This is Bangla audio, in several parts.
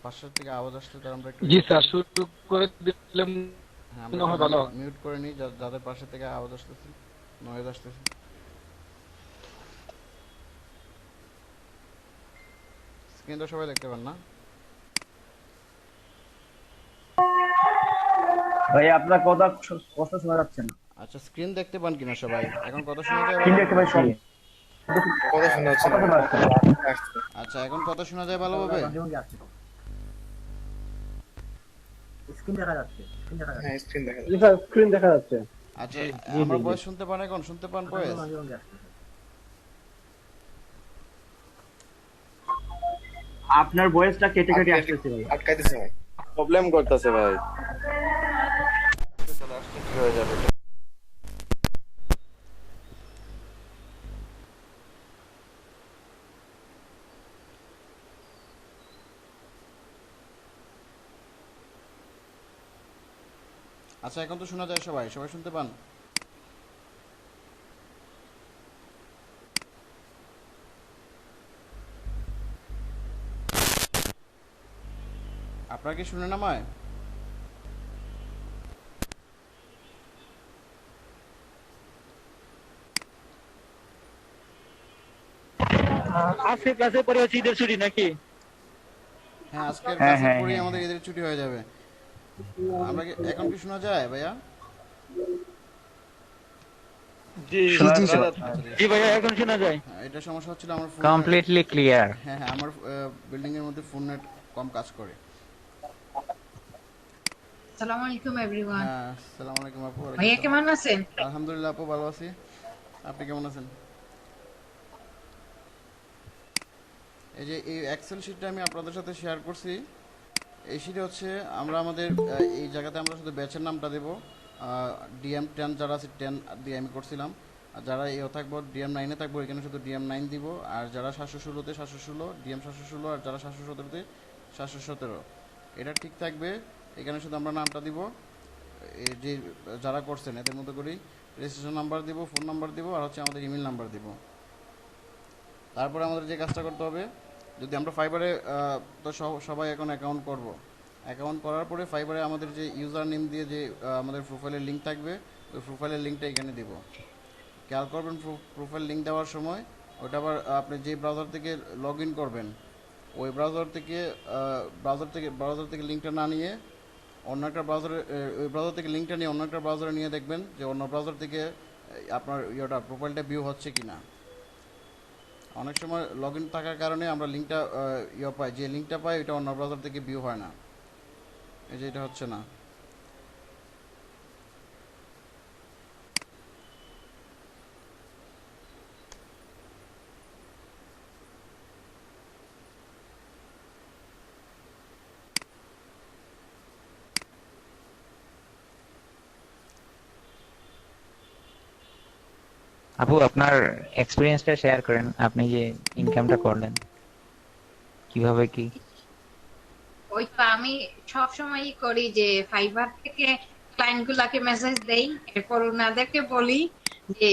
পাশের থেকে আওয়াজ আসছে, তার আমরা একটু জি স্যার, শুরু করে দিলে হ্যাঁ আমরা মনে একটু হয় ভালো হয়। মিউট করে নিই যাদের পাশে থেকে আওয়াজ আসতেছে, নয়েজ আসতেছে। স্ক্রিন তো সবাই দেখতে পান না? ভাই আপনার কথা স্পষ্ট শোনা যাচ্ছে না। আচ্ছা, স্ক্রিন দেখতে পান কিনা সবাই? এখন কথা শোনা যায় কিন্তু একটা ভালোভাবে? ভাই কম কথা শোনা যাচ্ছে কথা না। শোনা যাচ্ছে না। আসছে। আচ্ছা, এখন কথা শোনা যায় ভালোভাবে? স্ক্রিন দেখা যাচ্ছে, স্ক্রিন দেখা হ্যাঁ, যাচ্ছে। স্ক্রিন দেখা জি যাচ্ছে। স্যার, স্ক্রিন দেখা যাচ্ছে। আচ্ছা, জি জি আমার জি। ভয়েস শুনতে পান? এখন শুনতে পান আকাশে ভয়েস? রঙে রঙে আসছে। আপনার ভয়েসটা কেটে কেটে আটকাইতে আসতেছে ভাই। আটকাইতেছে ভাই। প্রবলেম করতেছে ভাই। চলে আসলে ঠিক হয়ে যাবে। আচ্ছা, এখন তো শোনা যায়, সবাই সবাই শুনতে পান? আপনারা কি শুনেন আমায়? আজকে ক্লাসে পড়ে হচ্ছে ঈদের ছুটি নাকি? হ্যাঁ, আজকের হ্যাঁ ক্লাসের হ্যাঁ পরেই হ্যাঁ আমাদের হ্যাঁ। ঈদের ছুটি হয়ে যাবে। আমরা কি এখন কি শোনা যায় ভাইয়া? জি জি শোনা যাচ্ছে শোনা ভাই। যাচ্ছে। আচ্ছা, জি ভাইয়া, এখন শোনা যায়। হ্যাঁ, এটা সমস্যা হচ্ছিল আমার ফোনে। Completely clear. হ্যাঁ হ্যাঁ, আমার বিল্ডিং এর মধ্যে ফোন নেট কম কাজ করে। আসসালামু আলাইকুম এভরিওয়ান। হ্যাঁ, আসসালামু আলাইকুম আপু, ওয়ালাইকুম ভাইয়া আসসালাম। কেমন আছেন? আলহামদুলিল্লাহ আপু, ভালো আছি। আপনি কেমন আছেন? এই যে এই এক্সেল শিটটা আমি আপনাদের সাথে শেয়ার করছি, এই শিটে হচ্ছে আমরা আমাদের এই জায়গাতে আমরা শুধু ব্যাচের নামটা দেবো। DM 10 যারা আছে 10 দিয়ে আমি করছিলাম। আর যারা এও থাকবো DM 9-এ থাকবো, এখানে শুধু DM 9 দিব। আর যারা 716-তে 716, DM 716, আর যারা 717-তে 717, এটা ঠিক থাকবে। এখানে শুধু আমরা নামটা দিব, এই যে যারা করছেন এদের মতো করেই রেজিস্ট্রেশন নাম্বার দিব, ফোন নাম্বার দিব, আর হচ্ছে আমাদের ইমেল নাম্বার দিব। তারপরে আমাদের যে কাজটা করতে হবে, যদি আমরা ফাইবারে তো সবাই এখন অ্যাকাউন্ট করব। অ্যাকাউন্ট করার পরে ফাইবারে আমাদের যে ইউজার নেম দিয়ে যে আমাদের প্রোফাইলের লিঙ্ক থাকবে, ওই প্রোফাইলের লিঙ্কটা এখানে দিব। খেয়াল করবেন, প্রোফাইল লিঙ্ক দেওয়ার সময় ওটা আবার আপনি যে ব্রাউজার থেকে লগ ইন করবেন, ওই ব্রাউজার থেকে লিঙ্কটা না নিয়ে অন্য একটা ব্রাউজারে, ওই ব্রাউজার থেকে লিঙ্কটা নিয়ে অন্য একটা ব্রাউজারে নিয়ে দেখবেন যে অন্য ব্রাউজার থেকে আপনার প্রোফাইলটা ভিউ হচ্ছে কি না। অনেক সময় লগ ইন থাকার কারণে আমরা লিঙ্কটা পাই, যে লিঙ্কটা পাই ওইটা অন্য ব্রাউজার থেকে ভিউ হয় না। এই যে এটা হচ্ছে না। আপু, আপনার এক্সপিরিয়েন্সটা শেয়ার করেন, আপনি যে ইনকামটা করলেন কিভাবে কি? ওই তো আমি সব সময়ই করি যে ফাইবার থেকে ক্লায়েন্ট গুলাকে মেসেজ দেই, এরপর ওনাদেরকে বলি যে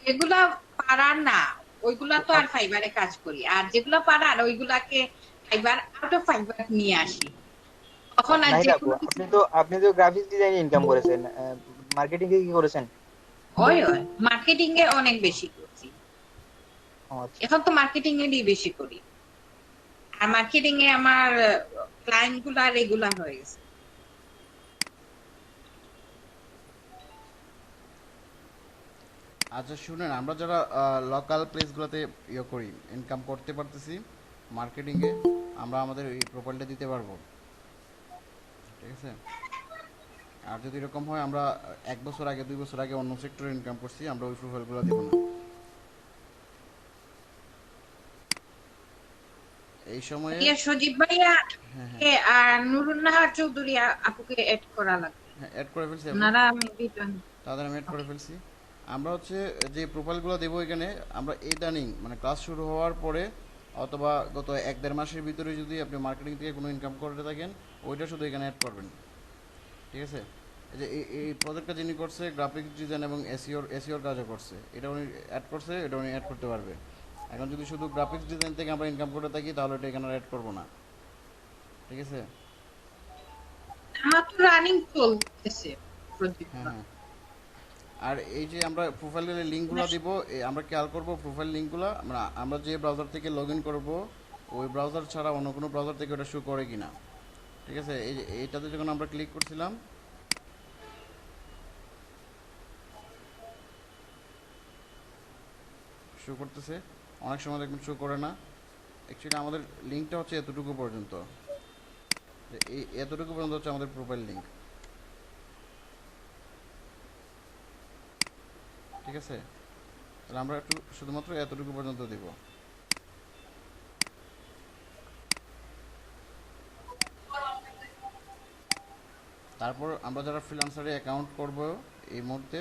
যেগুলা পারার না ওইগুলা তো আর ফাইবারে কাজ করি, আর যেগুলা পারার ওইগুলাকে ফাইবার আউট অফ ফাইবার নিয়ে আসি। তখন আর যে নাহিদ আপু, কোনো কিছু আপনি তো গ্রাফিক্স ডিজাইনে ইনকাম করেছেন, মার্কেটিং এ কি করেছেন? ওই ওই মার্কেটিং এ অনেক বেশি করছি। ও আচ্ছা। এখন তো মার্কেটিং এরই বেশি করি, আর মার্কেটিং এ আমার ক্লায়েন্ট গুলা রেগুলার হয়ে গেছে। আচ্ছা শুনেন, আমরা যারা লোকাল প্লেসগুলোতে করি, ইনকাম করতে পারতেছি মার্কেটিংয়ে, আমরা আমাদের এই প্রোফাইলটা দিতে পারবো, ঠিক আছে? আর যদি এরকম হয় আমরা 1 বছর আগে 2 বছর আগে অন্য সেক্টরে ইনকাম করছি, আমরা ওই প্রোফাইলগুলো দিব না। এই সময়ে ইয়া সজীব ভাইয়া হ্যাঁ হ্যাঁ কে আর নুরুন নাহার চৌধুরী আপুকে এড করা লাগবে। হ্যাঁ, অ্যাড করে ফেলছি আপু। ওনারা আমি রিটার্ন। তাদের আমি অ্যাড করে ওকে। ফেলছি। আমরা হচ্ছে যে প্রোফাইলগুলো দেবো এখানে, আমরা ইদানিং মানে ক্লাস শুরু হওয়ার পরে অথবা গত 1-1.5 মাসের ভিতরে যদি আপনি মার্কেটিং থেকে কোনো ইনকাম করে থাকেন, ওইটা শুধু এখানে অ্যাড করবেন, ঠিক আছে? এই যে এই প্রজেক্টটা যিনি করছে, গ্রাফিক্স ডিজাইন এবং এসিওর কাজও করছে, এটা উনি অ্যাড করছে, এটা উনি অ্যাড করতে পারবে। এখন যদি শুধু গ্রাফিক্স ডিজাইন থেকে আমরা ইনকাম করে থাকি, তাহলে এটা এখানে অ্যাড করবো না। ঠিক আছে? আমার তো রানিং চলতেছে প্রজেক্ট। হ্যাঁ হ্যাঁ। আর এই যে আমরা প্রোফাইলের লিঙ্কগুলো দিব, আমরা খেয়াল করব প্রোফাইল লিঙ্কগুলো আমরা যে ব্রাউজার থেকে লগ ইন করবো ওই ব্রাউজার ছাড়া অন্য কোনো ব্রাউজার থেকে ওটা শো করে কিনা। ঠিক আছে? এই যে এইটাতে যখন আমরা ক্লিক করছিলাম, শো করতেছে, অনেক সময় দেখবেন শো করে না। অ্যাকচুয়ালি আমাদের লিঙ্কটা হচ্ছে এতটুকু পর্যন্ত, এই এতটুকু পর্যন্ত হচ্ছে আমাদের প্রোফাইল লিঙ্ক। ঠিক আছে? তাহলে আমরা একটু শুধুমাত্র এতটুকু পর্যন্ত দিব। তারপর আমরা যারা ফ্রিল্যান্সারে অ্যাকাউন্ট করব এই মুহূর্তে,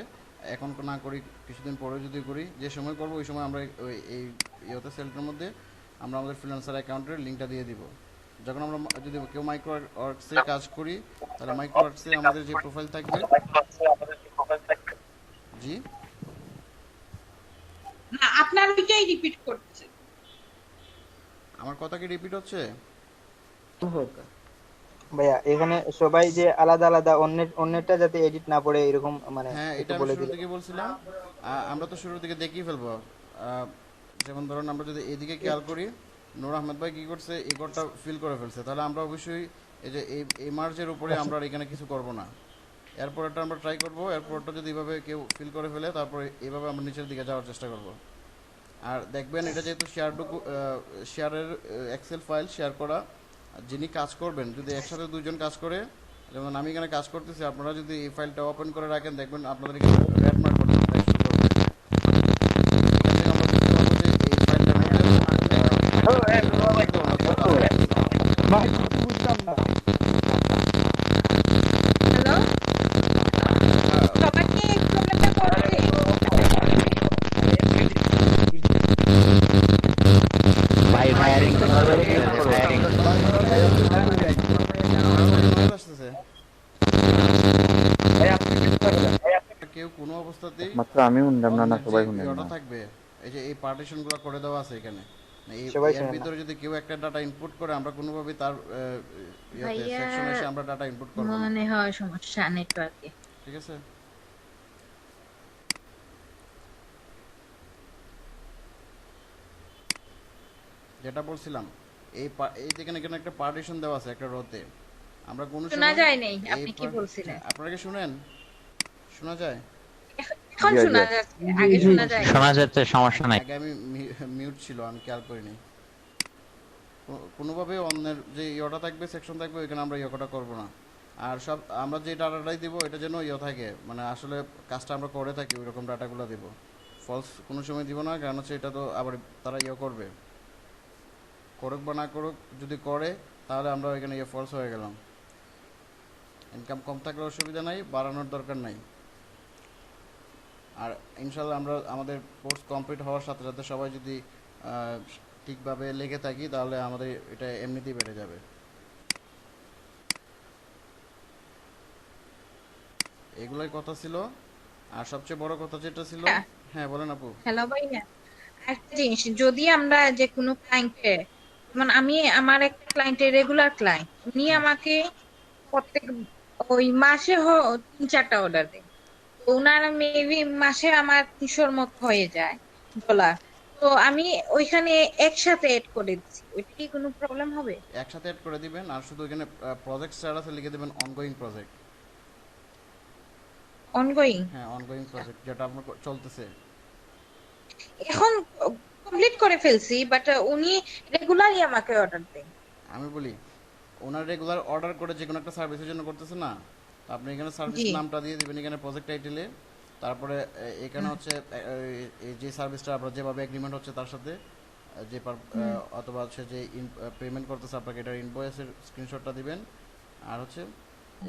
এখন না করি, কিছুদিন পরে যদি করি, যে সময় করব ওই সময় আমরা এই ইয়েতে সেলটার মধ্যে আমরা আমাদের ফ্রিল্যান্সার অ্যাকাউন্টের লিঙ্কটা দিয়ে দিব। যখন আমরা যদি কেউ মাইক্রো ওয়ার্কসে কাজ করি, তাহলে মাইক্রো ওয়ার্কসে আমাদের যে প্রোফাইল থাকবে। জি, না, আপনার ওইটাই রিপিট করছে। আমার কথা কি রিপিট হচ্ছে? ভাইয়া এখানে সবাই যে আলাদা আলাদা অন্যেরটা যাতে এডিট না পড়ে এরকম মানে হ্যাঁ, একটু এটা আমি বলে শুরু দিলে। থেকে বলছিলাম। আমরা তো শুরু থেকে দেখিয়ে ফেলবো। যেমন ধরুন আমরা যদি এদিকে খেয়াল করি, নূর আহমেদ ভাই কি করছে, এই কোডটা ফিল করে ফেলছে, তাহলে আমরা অবশ্যই এই যে এই মার্জের উপরে আমরা আর এখানে কিছু করব না। এরপরটা আমরা ট্রাই করব, এরপরটা যদি এইভাবে কেউ ফিল করে ফেলে, তারপরে এইভাবে আমরা নিচের দিকে যাওয়ার চেষ্টা করব। আর দেখবেন এটা যেহেতু শেয়ারের এক্সেল ফাইল শেয়ার করা, যিনি কাজ করবেন যদি একসাথে দুইজন কাজ করে, যেমন আমি এখানে কাজ করতেছি, আপনারা যদি এই ফাইলটা ওপেন করে রাখেন, দেখবেন আপনাদের এখানে রেড মার্ক করতে শুরু করবে। এখান থেকে আমরা বুঝতে পারবো যে এই ফাইলটার মধ্যে হ্যালো, সবাই কি এই প্রবলেমটা করছে? ভাই ফায়ারিং ফায়ারিং আসতেছে। কেউ কোনো অবস্থাতেই মাত্র আমি শুনলাম না, না সবাই যে শুনলেন ইয়েটা না। থাকবে, এই যে এই পার্টিশনগুলো করে দেওয়া আছে এখানে, সবাই এর শোনে না। ভিতরে যদি কেউ একটা ডাটা ইনপুট করে, আমরা কোনোভাবে তার ভাইয়া, সেকশনে এসে আমরা ডাটা ইনপুট করব না। মনে হয় সমস্যা নেটওয়ার্কে। ঠিক আছে? যেটা বলছিলাম, এই যেখানে এখানে একটা পার্টিশন দেওয়া আছে একটা রোতে, আমরা কোনো শোনা সময় যায় নাই, এই আপনি কি বলছিলেন? আপনারা কি শুনেন? শোনা যায়? এখন শোনা যাচ্ছে, আগে শোনা যায়। শোনা যাচ্ছে, সমস্যা নাই। আগে আমি মিউট ছিল, আমি খেয়াল করিনি। কোনোভাবে অন্যের যে ইয়েটা থাকবে, সেকশন থাকবে, ওইখানে আমরা ইয়েটা করব না। আর সব আমরা যে ডাটাটাই দিব, এটা যেন ইয়ে থাকে, মানে আসলে কাজটা আমরা করে থাকি ওই রকম ডাটাগুলো দিব। ফলস কোনো সময় দিব না, কারণ হচ্ছে এটা তো আবার তারা ইয়ে করবে, করুক বা না করুক, যদি করে তাহলে আমরা ওইখানে ইয়ে ফলস হয়ে গেলাম। ইনকাম কম থাকলে অসুবিধা নাই, বাড়ানোর দরকার নাই। আর ইনশাল্লাহ আমরা আমাদের কোর্স কমপ্লিট হওয়ার সাথে সাথে সবাই যদি ঠিকভাবে লেগে থাকি, তাহলে আমাদের এটা এমনিতেই বেড়ে যাবে। এগুলোই কথা ছিল। আর সবচেয়ে বড় কথা যেটা ছিল, হ্যাঁ বলেন আপু। হ্যালো ভাইয়া, একটা জিনিস, যদি আমরা যে কোনো ক্লায়েন্টে, যেমন আমি আমার একটা ক্লায়েন্টের রেগুলার ক্লায়েন্ট, উনি আমাকে প্রত্যেক ওই মাসে 3-4টা অর্ডার দেয়। তো ওনার মেবি মাসে আমার 300-র মতো হয়ে যায় ডলার। তো আমি ওইখানে একসাথে এড করে দিচ্ছি, ওইটা কি কোনো প্রবলেম হবে? একসাথে অ্যাড করে দিবেন, আর শুধু এখানে প্রজেক্ট স্ট্যাটাসে লিখে দেবেন অনগোয়িং প্রজেক্ট। অনগোয়িং? হ্যাঁ, অনগোয়িং প্রজেক্ট, যেটা আপনার চলতেছে। এখন কমপ্লিট করে ফেলছি, বাট উনি রেগুলারই আমাকে অর্ডার দেন। আমি বলি, ওনার রেগুলার অর্ডার করে যে কোনো একটা সার্ভিসের জন্য করতেছে না, তো আপনি এখানে সার্ভিস জি। নামটা দিয়ে দিবেন এখানে প্রজেক্ট টাইটেলে। তারপরে এখানে হচ্ছে এই যে সার্ভিসটা আপনার যেভাবে এগ্রিমেন্ট হচ্ছে তার সাথে, যে অথবা হচ্ছে যে পেমেন্ট করতেছে আপনাকে, এটার ইনভয়েসের স্ক্রিনশটটা দিবেন। আর হচ্ছে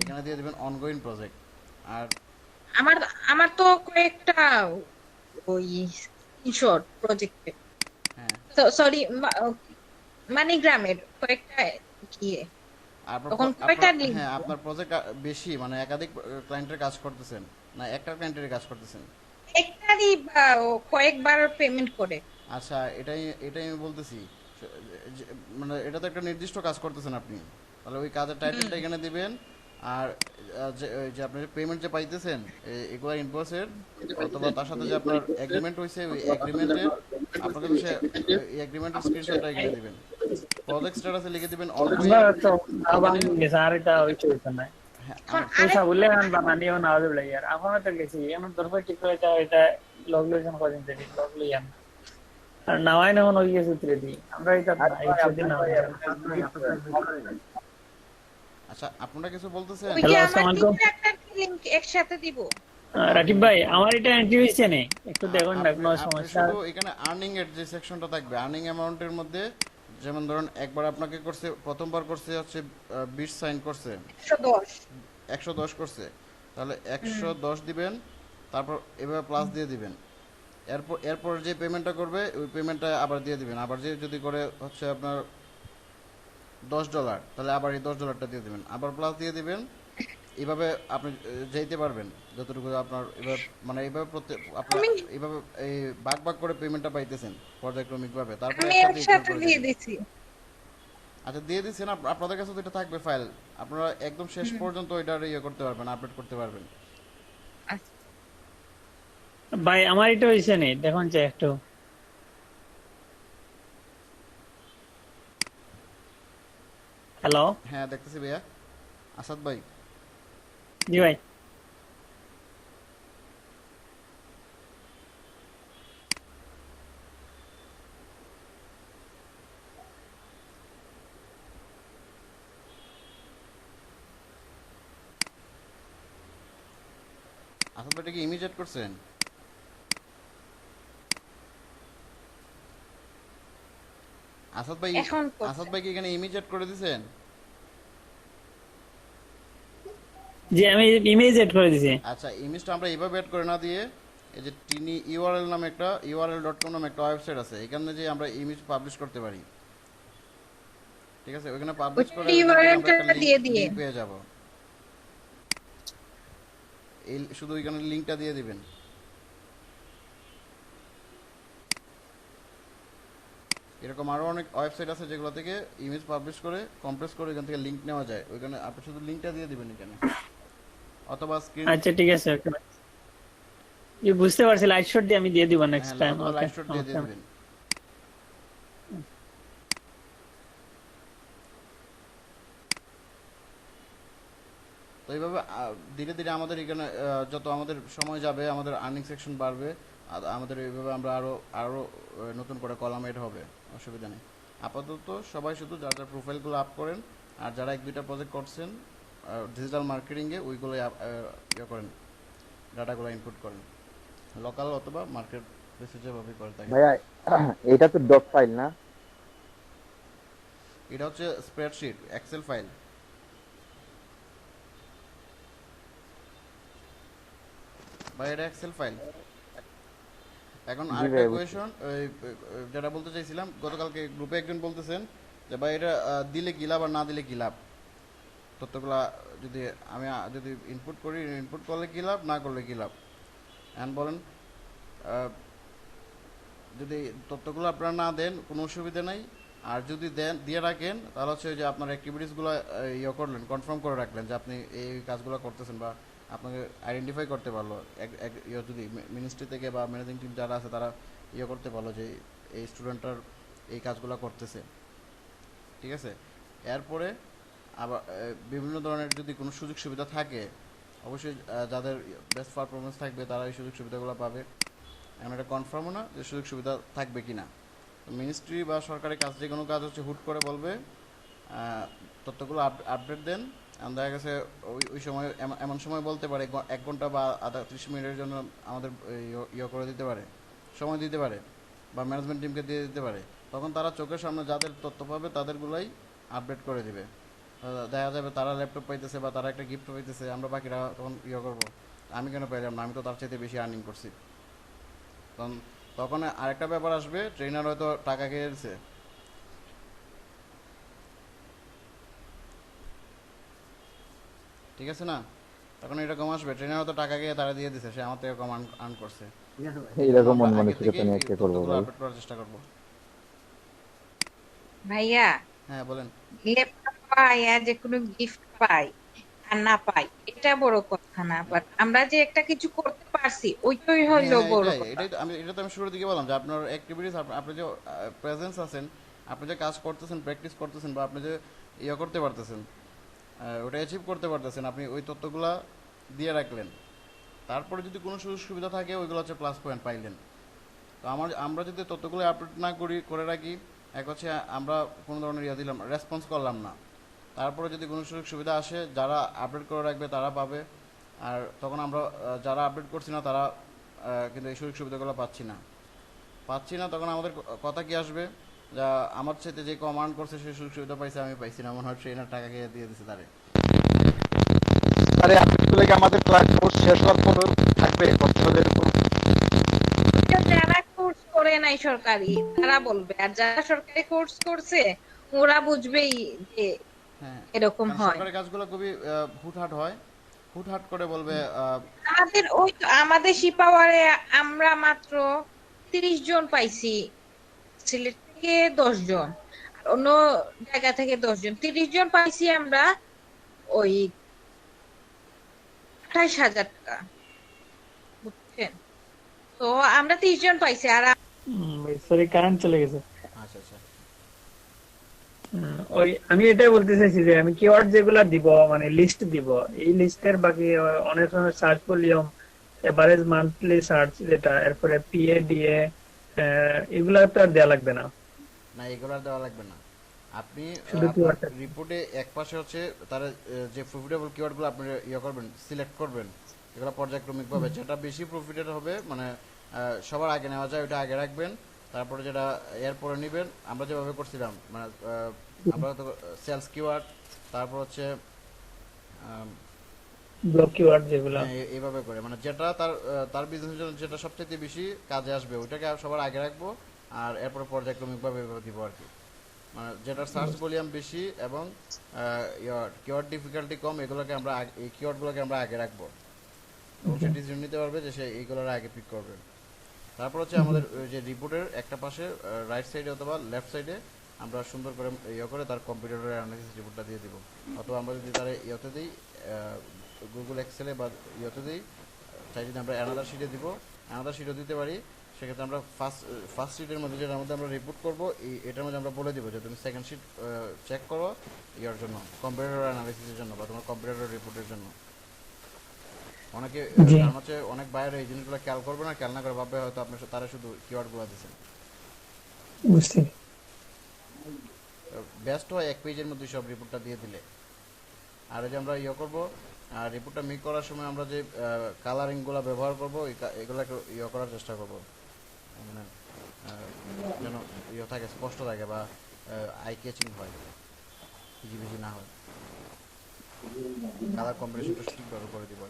এখানে দিয়ে দিবেন অনগোয়িং প্রজেক্ট। আর আমার আমার তো কয়েকটা ওই স্ক্রিনশট প্রজেক্টে, হ্যাঁ, সরি, মানিগ্রামের কয়েকটা গিয়ে তখন কয়টা link? হ্যাঁ, আপনার প্রজেক্ট বেশি, মানে একাধিক ক্লায়েন্টের কাজ করতেছেন না একটা ক্লায়েন্টের কাজ করতেছেন? একটারই কয়েকবার পেমেন্ট করে। আচ্ছা, এটাই এটাই আমি বলতেছি, মানে এটা তো একটা নির্দিষ্ট কাজ করতেছেন আপনি। তাহলে ওই কাজের টাইটেলটা এখানে দিবেন। আর ওই যে আপনি পেমেন্ট যে পাইতেছেন এগুলো ইনভয়েসের অথবা তার সাথে যে আপনার এগ্রিমেন্ট হইছে ওই এগ্রিমেন্টের আপনাকে তো সে এই এগ্রিমেন্টের স্ক্রিনশটটা এখানে দিবেন। প্রজেক্ট স্ট্যাটাসে লিখে দিবেন অনগোয়িং। আমরা তো আবাং গেসারিটা হইছে না এখন পয়সা বললে আন বানানিও না হবে ইয়ার আমরা তো গেছি এমন দরকার ঠিক করে এটা লগলেশন করেন দেখি লগলিয়ান আর নাওয়াই না হন হইছে সূত্রে দি আমরা এটা দিন না আচ্ছা আপনারা কিছু বলতেছেন? ওই যে Hello, আমার আসসালামু আলাইকুম। তিনটা লিংক একসাথে দিব। রাকিব ভাই আমার এটা এন্ট্রি হইছে না একটু দেখুন না কোনো আপনি সমস্যা শুধু এখানে আর্নিং এর যে সেকশনটা থাকবে আর্নিং অ্যামাউন্টের মধ্যে যেমন ধরুন একবার আপনাকে করছে প্রথমবার করছে হচ্ছে 20 সাইন করছে 110 110 করছে তাহলে 110 দিবেন তারপর এভাবে প্লাস দিয়ে দিবেন। এরপর যে পেমেন্টটা করবে ওই পেমেন্টটা আবার দিয়ে দিবেন। আবার যে যদি করে হচ্ছে আপনার $10 তাহলে আবার এই $10টা দিয়ে দিবেন আবার প্লাস দিয়ে দিবেন। এইভাবে আপনি যেতে পারবেন যতটুকু আপনার এবার মানে এইভাবে প্রত্যেক আপনার এইভাবে এই ভাগ ভাগ করে পেমেন্টটা পাইতেছেন পর্যায়ক্রমিকভাবে তারপরে আমি একসাথে একসাথে করে দিয়ে দিবেন। দিছি। আচ্ছা দিয়ে দিচ্ছেন আপনাদের কাছে তো এটা থাকবে ফাইল আপনারা একদম শেষ পর্যন্ত এটা ইয়ে করতে পারবেন আপডেট করতে পারবেন। ভাই আমার এটা হইছে না দেখুন যে একটু হ্যালো হ্যাঁ দেখতেছি ভাইয়া। আসাদ ভাই জি ভাই আসাদ ভাইটা কি ইমিডিয়েট করছেন? আসাদ ভাই এখন করছে। আসাদ ভাই কি এখানে ইমিডিয়েট করে দিয়েছেন? জি আমি ইমেজ এড করে দিছি আচ্ছা ইমেজটা আমরা এইভাবে এড করে না দিয়ে এই যে টিনি ইউআরএল নামে একটা url.com নামে একটা ওয়েবসাইট আছে এখানে যে আমরা ইমেজ পাবলিশ করতে পারি। ঠিক আছে ওখানে পাবলিশ করে URL-টা দিয়ে দিয়ে। লিংক পেয়ে যাব। এই শুধু এখানে লিংকটা দিয়ে দিবেন। এরকম আরো অনেক ওয়েবসাইট আছে যেগুলো থেকে ইমেজ পাবলিশ করে কম্প্রেস করে এখান থেকে লিংক নেওয়া যায় ওইখানে আপনি শুধু লিংকটা দিয়ে দিবেন এখানে অথবা স্ক্রিন আচ্ছা ঠিক আছে ওকে এই বুঝতে পারছি লাইট শট দিয়ে আমি দিয়ে দিব next time okay live shot দিয়ে দিবেন। তো এইভাবে ধীরে ধীরে আমাদের এখানে যত আমাদের সময় যাবে আমাদের আর্নিং সেকশন বাড়বে আর আমাদের এইভাবে আমরা আরো নতুন করে কলাম এড হবে অসুবিধা নেই। আপাতত সবাই শুধু যার যার প্রোফাইলগুলো আপ করেন আর যারা এক দুইটা প্রজেক্ট করছেন ডিজিটাল মার্কেটিংয়ে ওইগুলো ইয়ে করেন ডাটাগুলো ইনপুট করেন লোকাল অথবা মার্কেট বেসিস যেভাবে করে থাকে। ভাইয়া এটা তো ডক ফাইল না? এটা হচ্ছে স্প্রেডশিট এক্সেল ফাইল। ভাই এটা এক্সেল ফাইল। এখন আরেকটা কোয়েশ্চন যেটা বলতে চাইছিলাম গতকালকে গ্রুপে একজন বলতেছেন যে ভাই এটা দিলে কি লাভ আর না দিলে কি লাভ তথ্যগুলা যদি আমি যদি ইনপুট করি ইনপুট করলে কি লাভ না করলে কি লাভ এখন বলেন যদি তথ্যগুলো আপনারা না দেন কোনো অসুবিধা নাই আর যদি দেন দিয়ে রাখেন তাহলে হচ্ছে যে আপনার অ্যাক্টিভিটিসগুলো ইয়ে করলেন কনফার্ম করে রাখলেন যে আপনি এই কাজগুলো করতেছেন বা আপনাকে আইডেন্টিফাই করতে পারলো যদি মিনিস্ট্রি থেকে বা ম্যানেজিং টিম যারা আছে তারা ইয়ে করতে পারলো যে এই স্টুডেন্টটার এই কাজগুলো করতেছে। ঠিক আছে এরপরে আবার বিভিন্ন ধরনের যদি কোনো সুযোগ সুবিধা থাকে অবশ্যই যাদের বেস্ট পারফরমেন্স থাকবে তারা এই সুযোগ সুবিধাগুলো পাবে। এখন এটা কনফার্মও না যে সুযোগ সুবিধা থাকবে কি না। মিনিস্ট্রি বা সরকারি কাজ যে কোনো কাজ হচ্ছে হুট করে বলবে তথ্যগুলো আপডেট দেন দেখা গেছে ওই সময় এমন সময় বলতে পারে 1 ঘন্টা বা আধা 30 মিনিটের জন্য আমাদের ইয়ে করে দিতে পারে সময় দিতে পারে বা ম্যানেজমেন্ট টিমকে দিয়ে দিতে পারে তখন তারা চোখের সামনে যাদের তথ্য পাবে তাদেরগুলোই আপডেট করে দিবে। দেখা যাবে তারা ল্যাপটপ পাইতেছে বা তারা একটা গিফট পাইতেছে আমরা বাকিরা তখন ইয়ে করবো আমি কেন পাইলাম না আমি তো তার চাইতে বেশি আর্নিং করছি। তখন আরেকটা ব্যাপার আসবে ট্রেনার হয়তো টাকা খেয়েছে ঠিক আছে না তখন এরকম আসবে ট্রেনার হয়তো টাকা খেয়ে তারা দিয়ে দিছে সে আমার থেকে কম আর্ন করছে এইরকম মন মানসিকতা নিয়ে একটা করবো ভাই। আপডেট করার চেষ্টা করব। ভাইয়া হ্যাঁ বলেন। ল্যাপটপ পাই আর যে কোনো গিফট পাই আর না পাই এটা বড় কথা না, বাট আমরা যে একটা কিছু করতে পারছি ওইটাই হ্যাঁ হইলো হ্যাঁ বড় এটাই কথা। এটাই তো আমি শুরুর দিকে বললাম যে আপনার অ্যাক্টিভিটিস, আপনি যে প্রেজেন্স আছেন, আপনি যে কাজ করতেছেন, প্র্যাকটিস করতেছেন, বা আপনি যে ইয়ে করতে পারতেছেন, ওটা অ্যাচিভ করতে পারতেছেন, আপনি ওই তথ্যগুলা দিয়ে রাখলেন। তারপরে যদি কোনো সুযোগ সুবিধা থাকে ওইগুলো হচ্ছে প্লাস পয়েন্ট পাইলেন। তো আমরা যদি তথ্যগুলো আপডেট না করে রাখি, এক হচ্ছে আমরা কোনো ধরনের ইয়ে দিলাম, রেসপন্স করলাম না, তারপরে যদি কোনো সুযোগ সুবিধা আসে যারা আপডেট করে রাখবে তারা পাবে, আর তখন আমরা যারা আপডেট করছি না তারা কিন্তু এই সুযোগ সুবিধাগুলো পাচ্ছি না, তখন আমাদের কথা কি আসবে, যা আমার সাথে যে কমান্ড করছে সেই সুযোগ সুবিধা পাইছে, আমি পাইছি না, মনে হয় ট্রেনার টাকা খেয়ে দিয়ে দিছে তারে। আরে আপডেটগুলো কি আমাদের ক্লাস কোর্স শেষ হওয়ার পর থাকবে করতে হবে এরকম? এটা যারা কোর্স করে নাই সরকারি তারা বলবে, আর যারা সরকারি কোর্স করছে ওরা বুঝবেই যে হ্যাঁ, এরকম কারণ হয়। সরকারি কাজগুলো খুবই হুটহাট করে বলবে। আমাদের শিপাওয়ারে আমরা মাত্র 30 জন পাইছি, সিলেট থেকে 10 জন, আর অন্য জায়গা থেকে 10 জন, 30 জন পাইছি আমরা ওই 28,000 টাকা, বুঝছেন? তো আমরা 30 জন পাইছি। আর সরি, কারেন্ট চলে গেছে। আচ্ছা আচ্ছা, ওই আমি এটাই বলতে চাইছি যে আমি কিওয়ার্ড যেগুলা দিব মানে লিস্ট দিব, এই লিস্টের বাকি অনেক সময় search volume, average monthly search যেটা, এরপরে পিএ ডিএ, এগুলা তো আর দেয়া লাগবে না, না এগুলো আর দেওয়া লাগবে না। আপনি শুধু আপনার keyword টা। রিপোর্টে এক পাশে হচ্ছে তারা যে প্রফিটেবল কিওয়ার্ডগুলো আপনি ইয়ে করবেন, সিলেক্ট করবেন, এগুলো পর্যায়ক্রমিকভাবে যেটা বেশি প্রফিটেড হবে, মানে সবার আগে নেওয়া যায় ওটা আগে রাখবেন, তারপরে যেটা এরপরে নেবেন। আমরা যেভাবে করছিলাম, মানে আমরা তো সেলস কিওয়ার্ড, তারপর হচ্ছে ব্লক কিওয়ার্ড যেগুলা। এইভাবে করে, মানে যেটা তার বিজনেসের জন্য যেটা সবচেয়ে বেশি কাজে আসবে ওইটাকে সবার আগে রাখবো, আর এরপরে পর্যায়ক্রমিকভাবে এভাবে দিব আর কি। মানে যেটার সার্চ ভলিউম বেশি এবং কিওয়ার্ড ডিফিকাল্টি কম, এগুলোকে আমরা এই কিওয়ার্ডগুলোকে আমরা আগে রাখবো, এবং সে ডিসিশন নিতে পারবে যে সে এইগুলোর আগে পিক করবে। তারপর হচ্ছে আমাদের ওই যে রিপোর্টের একটা পাশে রাইট সাইডে অথবা লেফট সাইডে আমরা সুন্দর করে করে তার কম্পিউটারের অ্যানালিসিস রিপোর্টটা দিয়ে দিব, অথবা আমরা যদি তার ইয়েতে দিই, গুগল এক্সেলে বা ইয়েতে দিই, চাই যদি আমরা অ্যানাদার শিটে দিব, অ্যানাদার শিটও দিতে পারি। সেক্ষেত্রে আমরা ফার্স্ট শিটের মধ্যে যেটার মধ্যে আমরা রিপোর্ট করবো, এটার মধ্যে আমরা বলে দিব যে তুমি সেকেন্ড শিট চেক করো ইয়ার জন্য, কম্পিউটার অ্যানালিসিসের জন্য বা তোমার কম্পিউটার রিপোর্টের জন্য। অনেকে কারণ হচ্ছে অনেক বাইরে এই জিনিসগুলো খেয়াল করবে না, খেয়াল না করে ভাববে হয়তো আপনি তারা শুধু কিওয়ার্ডগুলো দিচ্ছেন। বুঝছি। বেস্ট হয় এক পেজের মধ্যে সব রিপোর্টটা দিয়ে দিলে। আর এই যে আমরা করবো, রিপোর্টটা মেক করার সময় আমরা যে কালারিংগুলো ব্যবহার করবো এগুলোকে করার চেষ্টা করবো, মানে যেন থাকে, স্পষ্ট থাকে বা আই ক্যাচিং হয়, বেশি না হয়। কালার কম্বিনেশনটা ঠিকভাবে করে দিব।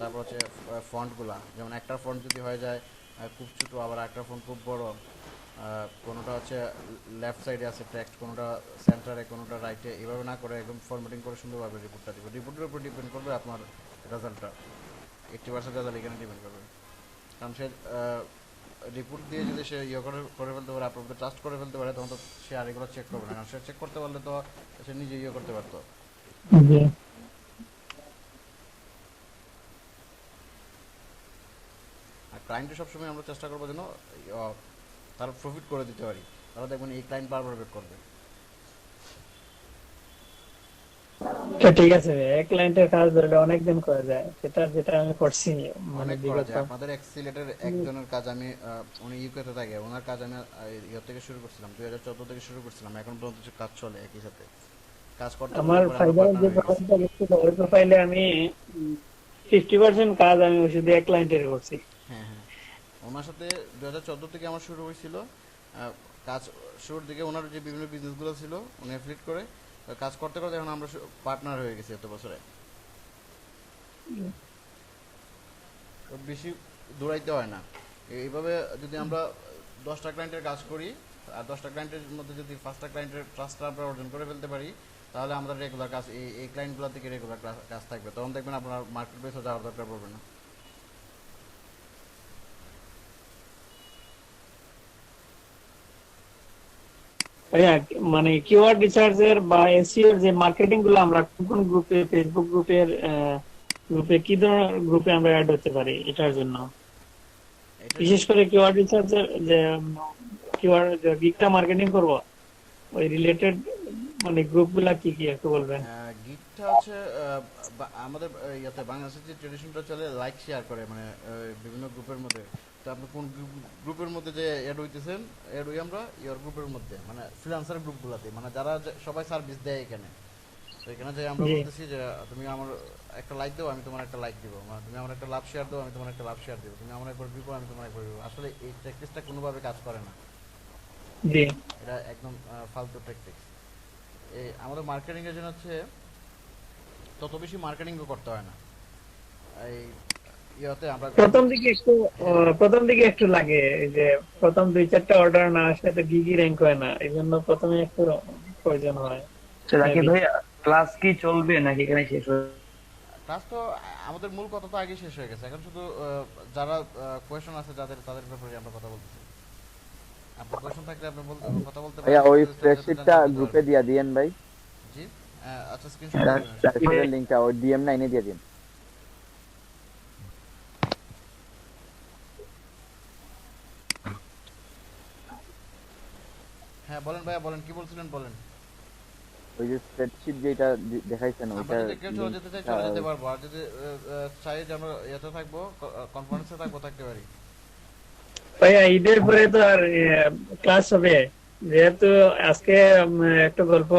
তারপর হচ্ছে ফন্টগুলা, যেমন একটা ফন্ট যদি হয়ে যায় খুব ছোটো, আবার একটা ফন্ট খুব বড়, কোনোটা হচ্ছে লেফট সাইডে আছে টেক্সট, কোনোটা সেন্টারে, কোনোটা রাইটে, এভাবে না করে একদম ফরম্যাটিং করে সুন্দরভাবে রিপোর্টটা দিব। রিপোর্টের উপর ডিপেন্ড করবে আপনার রেজাল্টটা, 80% রেজাল্ট এখানে ডিপেন্ড করবে। কারণ সে রিপোর্ট দিয়ে যদি সে করে ফেলতে পারে, আপনাদের ট্রাস্ট করে ফেলতে পারে, তখন তো সে আর এগুলো চেক করবে না, কারণ সে চেক করতে পারলে তো সে নিজে করতে পারতো। আর ক্লায়েন্টের সবসময় আমরা চেষ্টা করবো যেন তার প্রফিট করে দিতে পারি, তারা দেখবেন এই ক্লায়েন্ট বারবার বেক করবে। ঠিক আছে, এক ক্লায়েন্টের কাজ ধরলে অনেকদিন করা যায়, যেটা আমি করছি মানে অনেক করা বিগত। যায়। আপনাদের সিলেটের একজনের কাজ আমি উনি ইউকেতে থাকে, ওনার কাজ আমি থেকে শুরু করছিলাম, 2014 থেকে শুরু করছিলাম, এখন পর্যন্ত কাজ চলে একই সাথে কাজ করতে। আমার ফাইবারের যে প্রোফাইলটা দেখছিল ওই প্রোফাইলে আমি 50% কাজ আমি শুধু এক ক্লায়েন্টের করছি। হ্যাঁ হ্যাঁ, ওনার সাথে 2014 থেকে আমার শুরু হয়েছিল কাজ। শুরুর দিকে ওনার যে বিভিন্ন বিজনেসগুলো ছিল উনি অ্যাফিলিয়েট করে কাজ করতে করতে এখন আমরা পার্টনার হয়ে গেছি এত বছরে। বেশি দৌড়াইতে হয় না। এইভাবে যদি আমরা 10টা ক্লায়েন্টের কাজ করি, আর 10টা ক্লায়েন্টের মধ্যে যদি 5টা ক্লায়েন্টের ট্রাস্টটা আমরা অর্জন করে ফেলতে পারি, তাহলে আমাদের রেগুলার কাজ এই ক্লায়েন্টগুলো থেকে রেগুলার কাজ থাকবে। তখন দেখবেন আপনার মার্কেট প্লেসে যাওয়ার দরকার পড়বে না। ভাইয়া মানে কিওয়ার্ড রিসার্চের বা এসইও যে মার্কেটিং গুলো আমরা কোন কোন গ্রুপে, ফেসবুক গ্রুপের গ্রুপে কি ধরনের গ্রুপে আমরা অ্যাড হতে পারি এটার জন্য? এটা বিশেষ করে কিওয়ার্ড রিসার্চের যে কিওয়ার্ড গিগটা মার্কেটিং করব, ওই রিলেটেড মানে গ্রুপগুলা কি কি একটু বলবেন? গিটটা হচ্ছে আমাদের ইয়াতে বাংলাদেশের যে ট্রেডিশনটা চলে লাইক শেয়ার করে, মানে বিভিন্ন গ্রুপের মধ্যে। তো আপনি কোন গ্রুপের মধ্যে যে অ্যাড হইতেছেন, অ্যাড হই আমরা ইয়োর গ্রুপের মধ্যে, মানে ফ্রিল্যান্সার গ্রুপগুলোতে, মানে যারা সবাই সার্ভিস দেয় এখানে। তো এখানে যে আমরা বলতেছি যে তুমি আমার একটা লাইক দাও, আমি তোমার একটা লাইক দিব, মানে তুমি আমার একটা লাভ শেয়ার দাও, আমি তোমার একটা লাভ শেয়ার দিব, তুমি আমার একবার দিব, আমি তোমার একবার দিব। আসলে এই ট্যাকটিক্সটা কোনোভাবে কাজ করে না, জি এটা একদম ফালতু ট্যাকটিক্স। এই আমাদের মার্কেটিং এর জন্য হচ্ছে তত বেশি মার্কেটিংও করতে হয় না। এই ইয়াতে আমরা প্রথম দিকে একটু লাগে, এই যে প্রথম 2-4টা অর্ডার না আসলে তো গিগি র‍্যাঙ্ক হয় না, এই জন্য প্রথমে একটু প্রয়োজন হয়। রাকিব ভাই ক্লাস কি চলবে নাকি এখানে শেষ হয়ে? ক্লাস তো আমাদের মূল কথা তো আগে শেষ হয়ে গেছে, এখন শুধু যারা কোয়েশ্চন আছে তাদের ব্যাপারে আমরা কথা বলতেছি। আপনার কোয়েশ্চন থাকলে আপনি কথা বলতে পারেন। ভাইয়া ওই স্প্রেডশিটটা গ্রুপে দিয়া দিয়েন ভাই। জি আচ্ছা, স্ক্রিনশট লিংকটা ওই ডিএম 9 এ দিয়ে দিন। হ্যাঁ বলেন ভাইয়া, বলেন কি বলছিলেন, বলেন। ওই যে স্প্রেডশিট যেটা দেখাইছেন ওইটা আমরা যদি কেউ চলে যেতে চাই চলে যেতে পারবো, আর যদি চাই যে আমরা এতে থাকবো, কনফারেন্সে থাকবো, থাকতে পারি। ভাইয়া ঈদের পরে তো আর ক্লাস হবে, যেহেতু আজকে একটা গল্প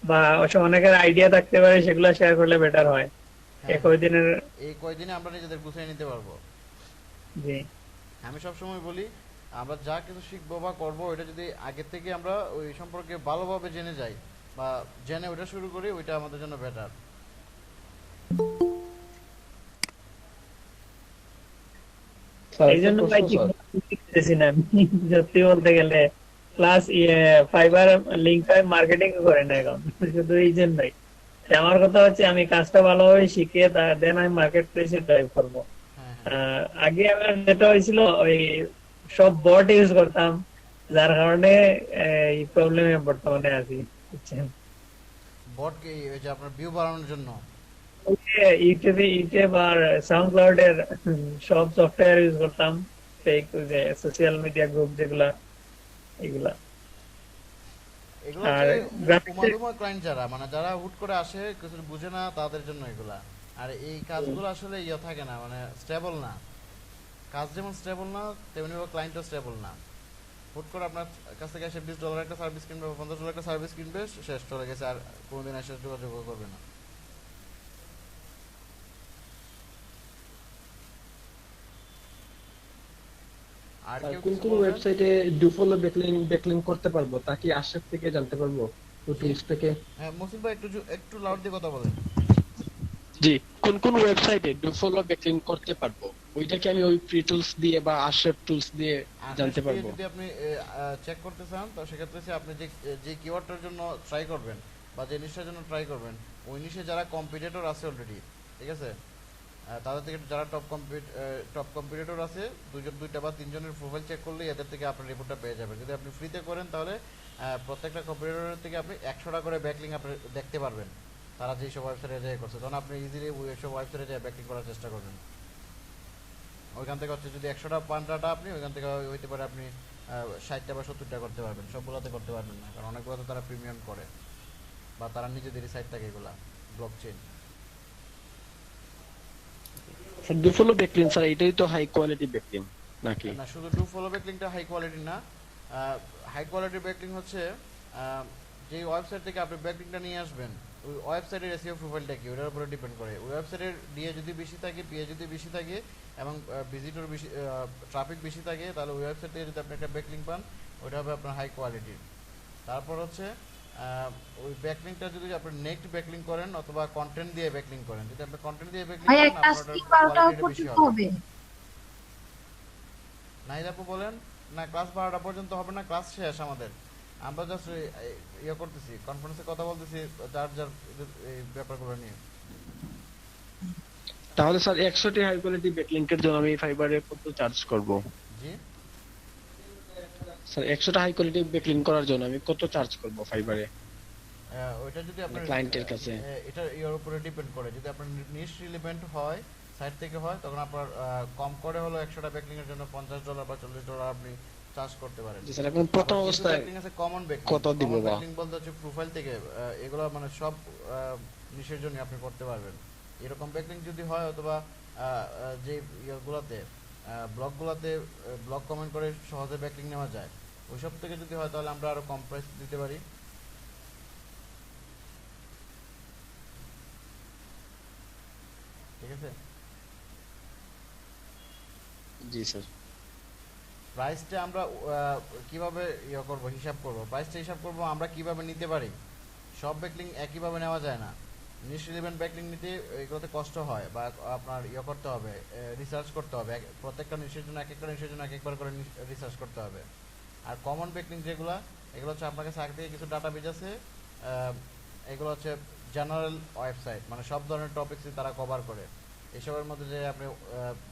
বা অনেকের আইডিয়া থাকতে পারে, সেগুলো শেয়ার করলে বেটার হয়। এই কয়দিনে আমরা নিজেদের গুছিয়ে নিতে পারবো। জি আমি সবসময় বলি, আমরা যা কিছু শিখবো বা করবো, ওইটা যদি আগে থেকে আমরা ওই সম্পর্কে ভালোভাবে জেনে যাই বা জেনে ওইটা শুরু করি, ওইটা আমাদের জন্য বেটার। এই জন্য ভাই শিখতেছি না সত্যি বলতে গেলে। ক্লাস ফাইবার লিংক মার্কেটিং করে না এখন, শুধু এই জন্যই। আমার কথা হচ্ছে আমি কাজটা ভালোভাবে শিখে দেন আমি মার্কেট প্লেসে ড্রাইভ করবো। আগে আমার যেটা হয়েছিল, ওই সব বট ইউজ করতাম, যার কারণে এই প্রবলেমে বর্তমানে আছি, বুঝছেন। বট কি ওই যে আপনার ভিউ বাড়ানোর জন্য? ইউটিউব আর সাউন্ড ক্লাউড এর সব সফটওয়্যার ইউজ করতাম, ফেক যে সোশ্যাল মিডিয়া গ্রুপ যেগুলা, এগুলা। আর গ্রাফিক্স ক্লায়েন্ট যারা, মানে যারা হুট করে আসে, কিছু বুঝে না, তাদের জন্য এগুলা। আর এই কাজগুলো আসলে থাকে না, মানে স্টেবল না। কাজ যেমন স্টেবল না, তেমনি ক্লায়েন্টও স্টেবল না। হুট করে আপনার কাছ থেকে এসে $20 একটা সার্ভিস কিনবে, $50 একটা সার্ভিস কিনবে, শেষ চলে গেছে, আর কোনোদিন এসে যোগাযোগ করবে না। আর কোন কোন ওয়েবসাইটে ডু ফলো ব্যাকলিংক করতে পারবো, তা কি আশরাফ থেকে জানতে পারবো, টুলস থেকে? হ্যাঁ মসিন ভাই একটু লাউড দিয়ে কথা বলেন। জি, কোন কোন ওয়েবসাইটে ডু ফলো ব্যাকলিংক করতে পারবো, ওইটা কি আমি ওই ফ্রি টুলস দিয়ে বা আশরাফ টুলস দিয়ে জানতে পারবো? যদি আপনি চেক করতে চান, তো সেক্ষেত্রে আপনি যে কিওয়ার্ডটার জন্য ট্রাই করবেন বা যে নিশার জন্য ট্রাই করবেন, ওই নিশে যারা কম্পিটিটর আছে অলরেডি, ঠিক আছে, তাদের থেকে যারা টপ কম্পিটিটর আছে, দুইটা বা তিনজনের প্রোফাইল চেক করলে এদের থেকে আপনার রিপোর্টটা পেয়ে যাবেন। যদি আপনি ফ্রিতে করেন, তাহলে প্রত্যেকটা কম্পিটিটরের থেকে আপনি 100টা করে ব্যাকলিং আপনি দেখতে পারবেন, তারা যেই সব ওয়েবসাইটে যায় করছে। তখন আপনি ইজিলি ওই সব ওয়েবসাইটে যায় ব্যাকলিং করার চেষ্টা করবেন। ওইখান থেকে হচ্ছে যদি 100টা 5টা আপনি ওইখান থেকে হইতে পারে আপনি 60টা বা 70টা করতে পারবেন, সবগুলোতে করতে পারবেন না, কারণ অনেকগুলোতে তারা প্রিমিয়াম করে বা তারা নিজেদেরই সাইট থাকে, এগুলা block chain. Do follow backlink sir, এটাই তো হাই কোয়ালিটি ব্যাকলিংক নাকি? না, শুধু ডু ফলো ব্যাকলিংকটা হাই কোয়ালিটি না। হাই কোয়ালিটি ব্যাকলিংক হচ্ছে যে ওয়েবসাইট থেকে আপনি ব্যাকলিংকটা নিয়ে আসবেন, ওই ওয়েবসাইটের এসইও প্রোফাইলটা কি, ওটার উপরে ডিপেন্ড করে। ওই ওয়েবসাইটের ডিএ যদি বেশি থাকে, পিএ যদি বেশি থাকে এবং ভিজিটর বেশি, ট্রাফিক বেশি থাকে, তাহলে ওই ওয়েবসাইট থেকে যদি আপনি একটা ব্যাকলিংক পান, ওটা হবে আপনার হাই কোয়ালিটির। তারপর হচ্ছে ওই ব্যাকলিংকটা যদি আপনি নেক্সট ব্যাকলিংক করেন অথবা কন্টেন্ট দিয়ে ব্যাকলিংক করেন, যদি আপনি কন্টেন্ট দিয়ে ব্যাকলিংক করেন, আপনার বেশি হবে। নাইদ আপু বলেন। না, ক্লাস 12টা পর্যন্ত হবে না, ক্লাস শেষ আমাদের। আমরা জাস্ট করতেছি, কনফারেন্সে কথা বলতেছি যার যার এই ব্যাপারগুলো নিয়ে। তাহলে স্যার 100টি হাই কোয়ালিটি ব্যাকলিংকের জন্য আমি ফাইবারে কত চার্জ করব? জি স্যার 100টা হাই কোয়ালিটি ব্যাকলিং করার জন্য আমি কত চার্জ করব ফাইবারে ওইটা যদি আপনার ক্লায়েন্টের কাছে? এটা এর উপরে ডিপেন্ড করে। যদি আপনার নিশ রিলেভেন্ট হয় সাইট থেকে হয় তখন আপনার কম করে হলো 100টা ব্যাকলিং এর জন্য $50 বা $40 আপনি চার্জ করতে পারেন। জি স্যার, এখন প্রথম অবস্থায় ব্যাকলিং আছে কমন ব্যাকলিং। কত দিব বা ব্যাকলিং বলতে হচ্ছে প্রোফাইল থেকে এগুলো মানে সব নিশের জন্য আপনি করতে পারবেন। এরকম ব্যাকলিং যদি হয় অথবা যে ইয়েগুলোতে ব্লগগুলোতে ব্লগ কমেন্ট করে সহজে ব্যাকলিং নেওয়া যায় ওইসব থেকে যদি হয় তাহলে আমরা আরো কম প্রাইস দিতে পারি। ঠিক আছে, জি স্যার। প্রাইসটা আমরা কিভাবে করব হিসাব করব, প্রাইসটা হিসাব করব আমরা কিভাবে নিতে পারি। সব ব্যাকলিং একইভাবে নেওয়া যায় না। নিশ রিলেভেন্ট ব্যাকলিং নিতে এগুলোতে কষ্ট হয় বা আপনার করতে হবে, রিসার্চ করতে হবে। প্রত্যেকটা নিশের জন্য এক একটা নিশের জন্য এক একবার করে রিসার্চ করতে হবে। আর কমন ব্যাকলিং যেগুলো এগুলো হচ্ছে আপনার কাছে আগে থেকে কিছু ডাটাবেজ আছে, এগুলো হচ্ছে জেনারেল ওয়েবসাইট, মানে সব ধরনের টপিকসই তারা কভার করে। এসবের মধ্যে যে আপনি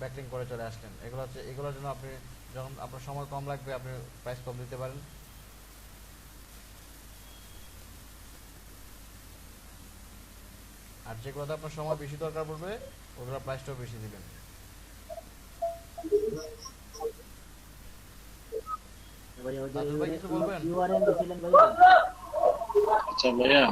ব্যাকলিং করে চলে আসলেন, এগুলো হচ্ছে এগুলোর জন্য আপনি যখন আপনার সময় কম লাগবে আপনি প্রাইস কম দিতে পারেন। আর যেগুলোতে আপনার সময় বেশি দরকার পড়বে ওগুলোর প্রাইসটাও বেশি দিবেন। দাদু ভাই কিছু বলবেন? আচ্ছা ভাইয়া,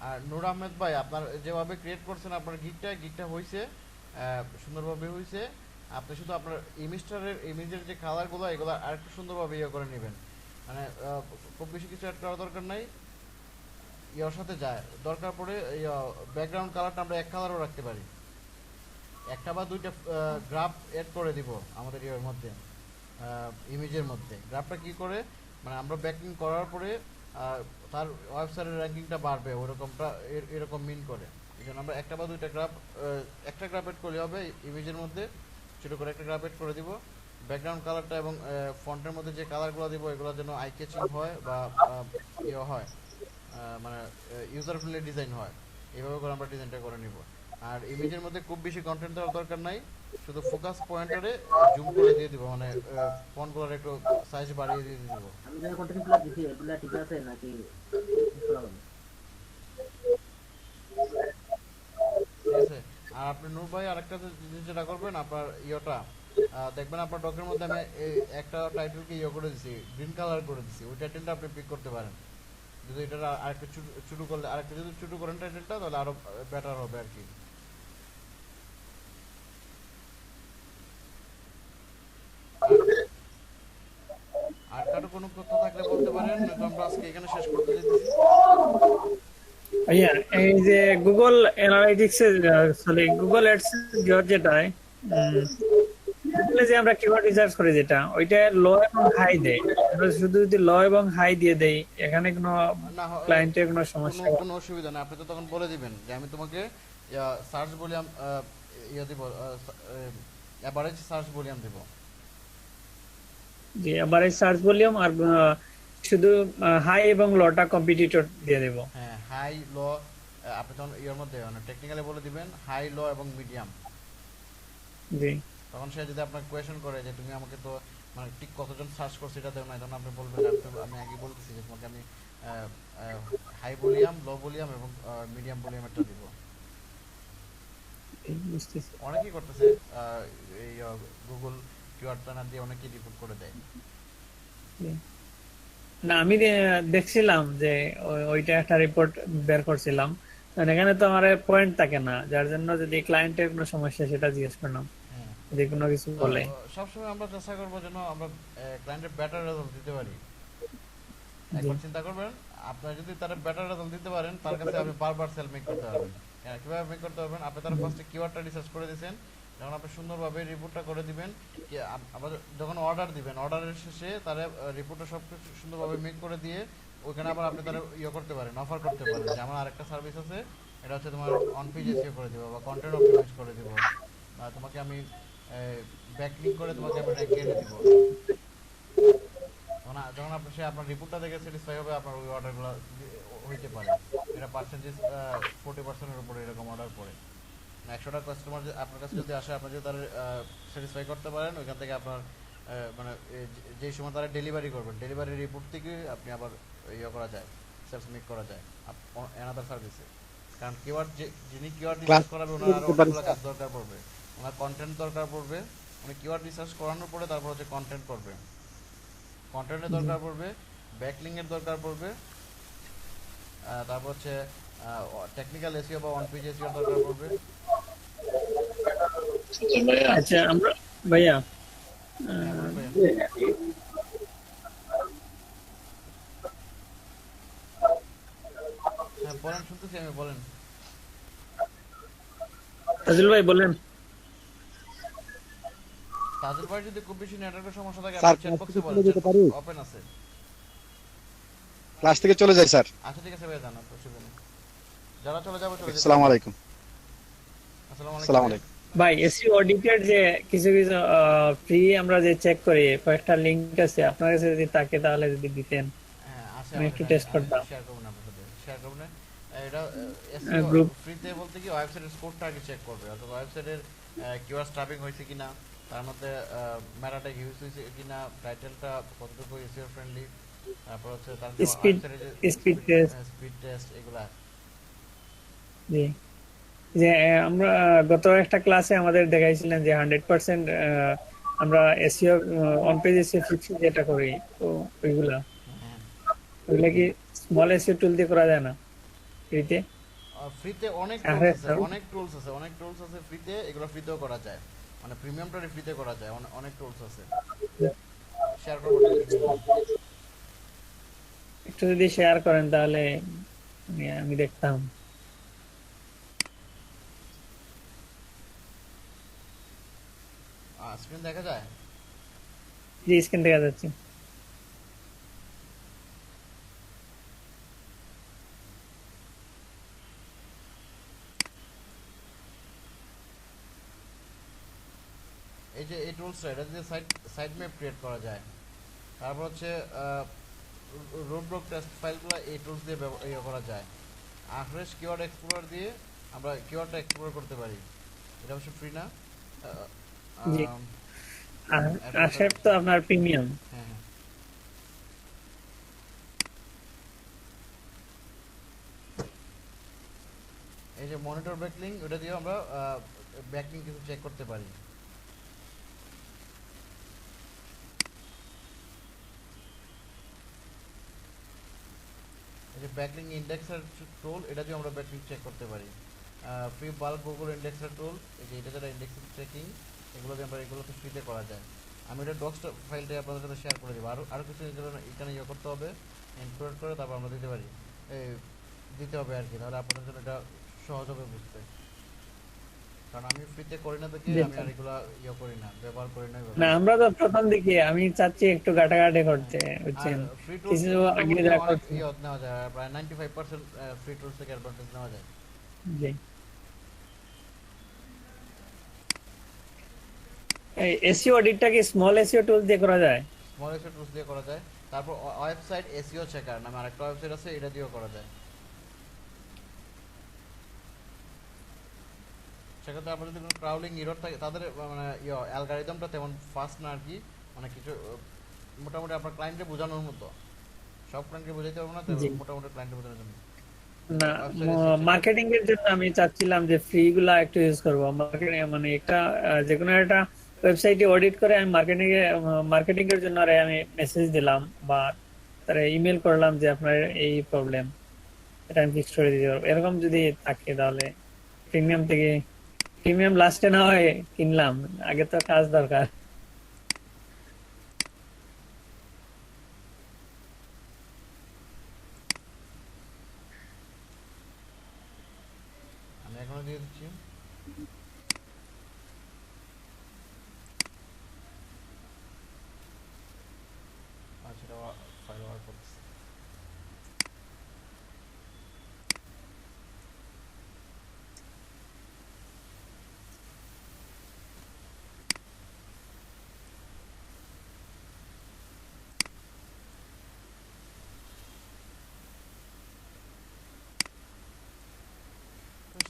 আর নূর আহমেদ ভাই আপনার যেভাবে ক্রিয়েট করছেন আপনার গিগটা হয়েছে সুন্দরভাবে হয়েছে। আপনি শুধু আপনার ইমেজের যে কালারগুলো এগুলো আরেকটু সুন্দরভাবে করে নেবেন। মানে খুব বেশি কিছু অ্যাড করার দরকার নাই, ইয়ার সাথে যায়। দরকার পড়ে ব্যাকগ্রাউন্ড কালারটা আমরা এক কালারও রাখতে পারি। একটা বা দুইটা গ্রাফ অ্যাড করে দিব আমাদের ইয়ের মধ্যে, ইমেজের মধ্যে। গ্রাফটা কি করে, মানে আমরা ব্যাকলিং করার পরে তার ওয়েবসাইটের র্যাঙ্কিংটা বাড়বে ওরকমটা এরকম মিন করে। এই জন্য আমরা একটা বা দুইটা গ্রাফ, একটা গ্রাফ অ্যাড করলে হবে ইমেজের মধ্যে, ছোটো করে একটা গ্রাফ অ্যাড করে দিব। ব্যাকগ্রাউন্ড কালারটা এবং ফন্টের মধ্যে যে কালারগুলো দিব এগুলো যেন আই ক্যাচিং হয় বা হয়, মানে ইউজার ফ্রেন্ডলি ডিজাইন হয়, এইভাবে করে আমরা ডিজাইনটা করে নিব। আর ইমেজের মধ্যে খুব বেশি কন্টেন্ট দেওয়ার দরকার নাই, শুধু ফোকাস পয়েন্টারে জুম করে দিয়ে দিব, মানে ফন্টগুলোর একটু সাইজ বাড়িয়ে দিয়ে দিব। আমি যে কন্টেন্টগুলো দিছি এগুলা ঠিক আছে নাকি ঠিক আছে। আর আপনি নূর ভাই আরেকটা জিনিস যেটা করবেন, আপনার দেখবেন আপনার ডকের মধ্যে আমি একটা টাইটেলকে করে দিছি, গ্রিন কালার করে দিছি। ওই টাইটেলটা আপনি পিক করতে পারেন। যদি এটা আরেকটু ছোটো করলে, আরেকটু যদি ছোটো করেন টাইটেলটা তাহলে আরো বেটার হবে আর কি। আর কারো কোনো কথা থাকলে বলতে পারেন, আমরা আজকে এখানে শেষ করতে যেতেছি। ভাইয়া এই যে Google analytics sorry Google ads যেটায় যে আমরা কিওয়ার্ড রিসার্চ করি যেটা ওইটা লো এবং হাই দেয়, আমরা শুধু যদি লো এবং হাই দিয়ে দেই এখানে কোনো ক্লায়েন্টের কোনো সমস্যা কোনো অসুবিধা নেই। আপনি তো তখন বলে দিবেন যে আমি তোমাকে সার্চ ভলিউম দিব, এভারেজ সার্চ ভলিউম দেব। জি, এভারেজ সার্চ ভলিউম আর শুধু হাই এবং লোটা কম্পিটিটর দিয়ে দেব। হ্যাঁ, হাই লো আপনি তখন এর মধ্যে মানে টেকনিক্যালি বলে দিবেন হাই লো এবং মিডিয়াম। জি, তখন সে যদি আপনাকে কোয়েশ্চেন করে যে তুমি আমাকে তো মানে ঠিক কতজন সার্চ করছে এটা দেও না, তখন আপনি বলবেন আমি আগে বলতেছি যে তোমাকে আমি হাই ভলিউম, লো ভলিউম এবং মিডিয়াম ভলিউমেরটা দিব। বুঝতেছি। অনেকেই করতেছে এই গুগল কিওয়ার্ড প্ল্যানার দিয়ে অনেকেই রিপোর্ট করে দেয়। না আমি দেখছিলাম যে ওইটা একটা রিপোর্ট বের করছিলাম, এখানে তো আমার পয়েন্ট থাকে না, যার জন্য যদি ক্লায়েন্টের কোনো সমস্যা সেটা জিজ্ঞেস করলাম যদি কোনো কিছু বলে। সবসময় আমরা চেষ্টা করবো যেন আমরা ক্লায়েন্টের বেটার রেজাল্ট দিতে পারি। একবার চিন্তা করবেন, আপনারা যদি তার বেটার রেজাল্ট দিতে পারেন তার কাছে আপনি বারবার সেল মেক করতে পারবেন। কিভাবে মেক করতে পারবেন, আপনি তার ফার্স্টে কিওয়ার্ডটা রিসার্চ করে দিয়েছেন, যখন আপনি সুন্দরভাবে রিপোর্টটা করে দিবেন, আবার যখন অর্ডার দিবেন অর্ডারের শেষে তার রিপোর্টটা সব কিছু সুন্দরভাবে মেক করে দিয়ে ওইখানে আবার আপনি তার করতে পারেন, অফার করতে পারেন যে আমার আরেকটা সার্ভিস আছে, এটা হচ্ছে তোমার অন পেজ এসইও করে দিব বা কন্টেন্ট অপটিমাইজ করে দিব, বা তোমাকে আমি ব্যাকলিংক করে তোমাকে আমি র্যাঙ্ক এনে দিব। যখন আপনি সে আপনার রিপোর্টটা দেখে স্যাটিসফাই হবে, আপনার ওই অর্ডারগুলো হইতে পারে। এটা পার্সেন্টেজ 40%-এর উপরে এরকম অর্ডার পড়ে। 100টা কাস্টমার আপনার কাছে যদি আসে, আপনি যদি তার স্যাটিসফাই করতে পারেন, ওইখান থেকে আপনার মানে যে সময় তারা ডেলিভারি করবেন, ডেলিভারি রিপোর্ট থেকে আপনি আবার ইয়ে করা যায়, সেলস মেক করা যায় অ্যানাদার সার্ভিসে। কারণ কিওয়ার্ড যিনি কিওয়ার্ড রিসার্চ করাবে, ওনার আরও অনেকগুলো কাজ দরকার পড়বে, ওনার কন্টেন্ট দরকার পড়বে। উনি কিওয়ার্ড রিসার্চ করানোর পরে তারপর হচ্ছে কন্টেন্ট করবে, কন্টেন্টের দরকার পড়বে, ব্যাকলিংয়ের দরকার পড়বে, তারপর হচ্ছে টেকনিক্যাল এসইও বা অন পেজ এসইও দরকার পড়বে। আচ্ছা আমরা ভাইয়া হ্যাঁ বলেন, শুনতেছি আমি, বলেন। তাজুল ভাই বলেন। তাজুল ভাই যদি খুব বেশি নেটওয়ার্কের সমস্যা থাকে, স্যার, আপনি চ্যাট বক্সে ক্লাস বলেন, থেকে চলে যেতে পারি? ওপেন আছে। ক্লাস থেকে চলে যাই স্যার। আচ্ছা ঠিক আছে ভাই, জানা অসুবিধা নেই, যারা চলে যাবো চলে যাবো। আসসালামু আলাইকুম। আসসালামু আসসালামু আলাইকুম। আলাইকুম। ভাই এসইও অডিটের যে কিছু কিছু ফ্রি আমরা যে চেক করি, কয়েকটা লিংক আছে আপনার কাছে, যদি থাকে তাহলে যদি দিতেন, হ্যাঁ আছে, আমি একটু টেস্ট করতাম। শেয়ার করবেন আপনার সাথে, শেয়ার করবেন। এটা এসইও গ্রুপ ফ্রিতে বলতে কি ওয়েবসাইটের স্কোরটা আগে চেক করবে, অর্থাৎ ওয়েবসাইটের কিওয়ার্ড স্ট্রাফিং হয়েছে কিনা, তার মধ্যে মেটা ট্যাগ ইউজ হয়েছে কিনা, টাইটেলটা কতটুকু এসইও ফ্রেন্ডলি, তারপর হচ্ছে তার স্পিড টেস্ট। স্পিড টেস্ট এগুলা। জি, যে আমরা গত একটা ক্লাসে আমাদের দেখাইছিলেন যে 100% আমরা SEO on page SEO fix যেটা করি, তো ওইগুলা কি স্মল এসইও টুল দিয়ে করা যায় না ফ্রিতে? ফ্রিতে অনেক হ্যাঁ, টুলস আছে, স্যার। অনেক টুলস আছে ফ্রিতে, এগুলো ফ্রিতেও করা যায়, মানে প্রিমিয়ামটা ফ্রিতে করা যায়, অনেক টুলস আছে, শেয়ার করব। একটু যদি শেয়ার করেন তাহলে আমি দেখতাম। স্ক্রিন দেখা যায়? জি, স্ক্রিন দেখা যাচ্ছে। এই যে এই টুলসটা, এটা দিয়ে সাইট ম্যাপ ক্রিয়েট করা যায়, তারপর হচ্ছে রোডব্লক টেস্ট ফাইলগুলো এই টুলস দিয়ে ইয়ে করা যায়। আফ্রেশ কিওয়ার্ড এক্সপ্লোরার দিয়ে আমরা কিওয়ার্ডটা এক্সপ্লোর করতে পারি, এটা অবশ্য ফ্রি না। জি, আশাপ তো আপনার প্রিমিয়াম। হ্যাঁ হ্যাঁ, এই যে মনিটর ব্যাকলিং, ওটা দিয়ে আমরা ব্যাকলিং কিছু চেক করতে পারি। এই যে ব্যাকলিং ইন্ডেক্সার টুল, এটা দিয়ে আমরা ব্যাকলিং চেক করতে পারি। ফ্রি বাল্ক গুগল ইন্ডেক্সার টুল, এই যে এটা যেটা ইন্ডেক্সিং ট্র্যাকিং, এগুলো দিয়ে আমরা এগুলো তো ফ্রিতে করা যায়। আমি এটা ডক্স ফাইলটা আপনাদের সাথে শেয়ার করে দেবো। আরও কিছু এখানে ইয়ে করতে হবে, ইনক্লুড করে তারপর আমরা দিতে পারি, দিতে হবে আর কি, তাহলে আপনাদের জন্য এটা সহজ হবে বুঝতে। কারণ আমি ফ্রিতে করি না দেখে আমি আর এগুলা ইয়ে করি না, ব্যবহার করি না। না, আমরা তো প্রথম দিকে আমি চাচ্ছি একটু ঘাটাঘাটি করতে, বুঝছেন, ফ্রি টুলস কিছু আগে যা করছি। নেওয়া যায়, প্রায় 95% ফ্রি টুলস থেকে অ্যাডভান্টেজ নেওয়া যায়। জি, এই এসইও অডিটটা কি স্মল এসইও টুল দিয়ে করা যায়? স্মল এসইও টুলস দিয়ে করা যায়। তারপর ওয়েবসাইট এসইও চেকার নামে আরেকটা ওয়েবসাইট আছে, এটা দিয়েও করা যায়। সেক্ষেত্রে আপনার যদি কোনো ক্রাউলিং এরর থাকে, তাদের মানে অ্যালগরিদমটা তেমন ফাস্ট না আর কি, মানে কিছু মোটামুটি আপনার ক্লায়েন্টকে বোঝানোর মতো, সব ক্লায়েন্টকে বোঝাইতে পারবো না, মোটামুটি ক্লায়েন্টকে বোঝানোর জন্য। না, মার্কেটিং এর জন্য আমি চাচ্ছিলাম যে ফ্রি গুলা একটু ইউজ করবো। মার্কেটিং মানে একটা যে কোনো একটা ওয়েবসাইটে অডিট করে আমি মার্কেটিং এর জন্য আমি মেসেজ দিলাম বা তারা ইমেল করলাম যে আপনার এই প্রবলেম, এটা আমি ফিক্স করে দিতে পারবো। এরকম যদি থাকে তাহলে প্রিমিয়াম লাস্টে না হয় কিনলাম, আগে তো কাজ দরকার। আমি এখনো দিয়ে দিচ্ছি। আচ্ছা, ফাইল ওয়ার্ক করতেছে।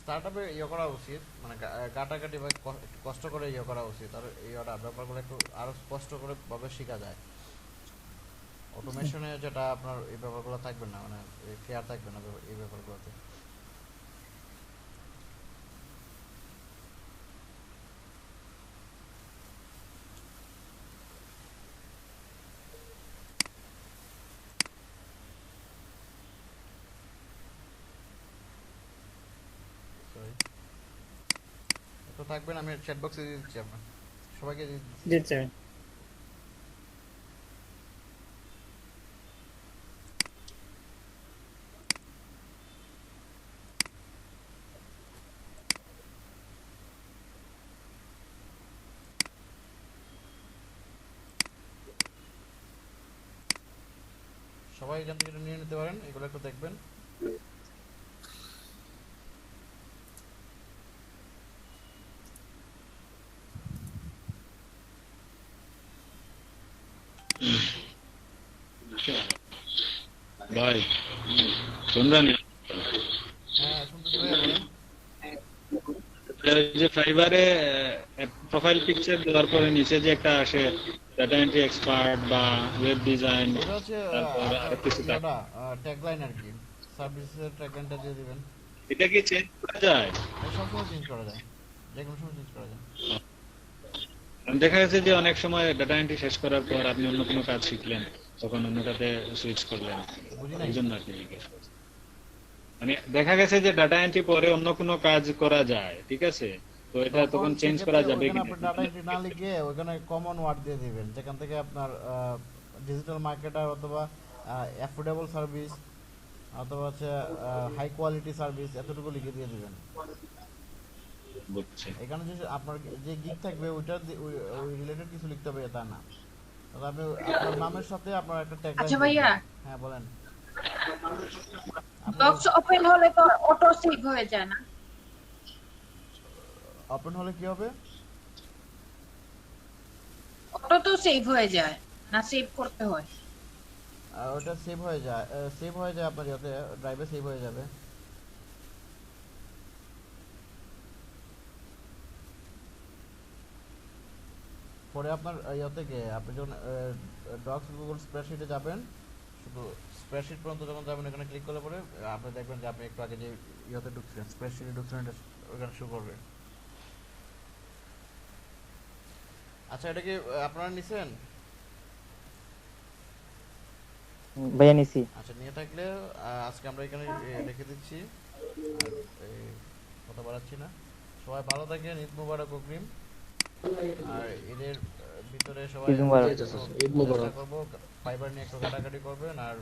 স্টার্টআপে ইয়ে করা উচিত, মানে কাটাকাটি বা কষ্ট করে ইয়ে করা উচিত, আর এই ব্যাপারগুলো একটু আরো স্পষ্ট করে ভাবে শেখা যায়। অটোমেশনে যেটা আপনার এই ব্যাপারগুলো থাকবে না, মানে কেয়ার থাকবে না এই ব্যাপারগুলোতে। তো থাকবেন, আমি চ্যাট বক্সে দিয়ে দিচ্ছি আপনার সবাইকে দিয়ে দিচ্ছি। দিচ্ছে সবাই এখান থেকে এটা নিয়ে নিতে পারেন, এগুলো একটু দেখবেন। ভাই শুনবেন? হ্যাঁ শুনতেছি ভাইয়া, বলেন। ওই যে ফাইবারে প্রোফাইল পিকচার দেওয়ার পরে নিচে যে একটা আসে ডাটা এন্ট্রি এক্সপার্ট বা ওয়েব ডিজাইন, এটা হচ্ছে তারপর আরো কিছু ট্যাগলাইন আর কি, সার্ভিসের ট্যাগলাইনটা দিয়ে দিবেন। এটা কি চেঞ্জ করা যায়? এটা সবসময় চেঞ্জ করা যায়, যে কোনো সময় চেঞ্জ করা যায়। দেখা গেছে যে অনেক সময় ডাটা এন্ট্রি শেষ করার পর আপনি অন্য কোনো কাজ শিখলেন, তখন অন্যটাতে সুইচ করলেন, এই জন্য আর কি জিজ্ঞেস করছি। মানে দেখা গেছে যে ডাটা এন্ট্রি পরে অন্য কোনো কাজ করা যায়, ঠিক আছে, তো এটা তখন চেঞ্জ করা যাবে ওখানে কিনা? আপনি ডাটা এন্ট্রি না লিখে ওখানে কমন ওয়ার্ড দিয়ে দিবেন, যেখান থেকে আপনার ডিজিটাল মার্কেটার অথবা অ্যাফোর্ডেবল সার্ভিস অথবা হচ্ছে হাই কোয়ালিটি সার্ভিস এতটুকু লিখে দিয়ে দিবেন। বুঝছি। এখানে যে আপনার যে গিগ থাকবে ওইটা ওই রিলেটেড কিছু লিখতে হবে তা না, তবে আপনি আপনার নামের সাথে আপনার একটা ট্যাগলাইন। আচ্ছা ভাইয়া, হ্যাঁ বলেন। ডক্স ওপেন হলে তো অটো সেভ হয়ে যায় না? ওপেন হলে কি হবে? অটো তো সেভ হয়ে যায় না, সেভ করতে হয়? ওটা সেভ হয়ে যায় আপনার ইয়াতে ড্রাইভে সেভ হয়ে যাবে। পরে আপনার ইয়া থেকে আপনি যখন ডক্স গুগল স্প্রেডশিটে যাবেন, শুধু স্প্রেডশিট পর্যন্ত যখন যাবেন এখানে ক্লিক করলে পরে আপনি দেখবেন যে আপনি একটু আগে যে ইয়াতে ঢুকছিলেন, স্প্রেডশিটে ঢুকছিলেন, এটা ওখানে শো করবে। আচ্ছা এটা কি আপনারা নিছেন? ভাইয়া নিছি। আচ্ছা নিয়ে থাকলে আজকে আমরা এখানে রেখে দিচ্ছি, আর কথা বাড়াচ্ছি না। সবাই ভালো থাকেন, ঈদ মুবারক অগ্রিম। আর এদের ভিতরে সবাই চেষ্টা করবো ফাইবার নিয়ে একটু কাটাকাটি করবেন, আর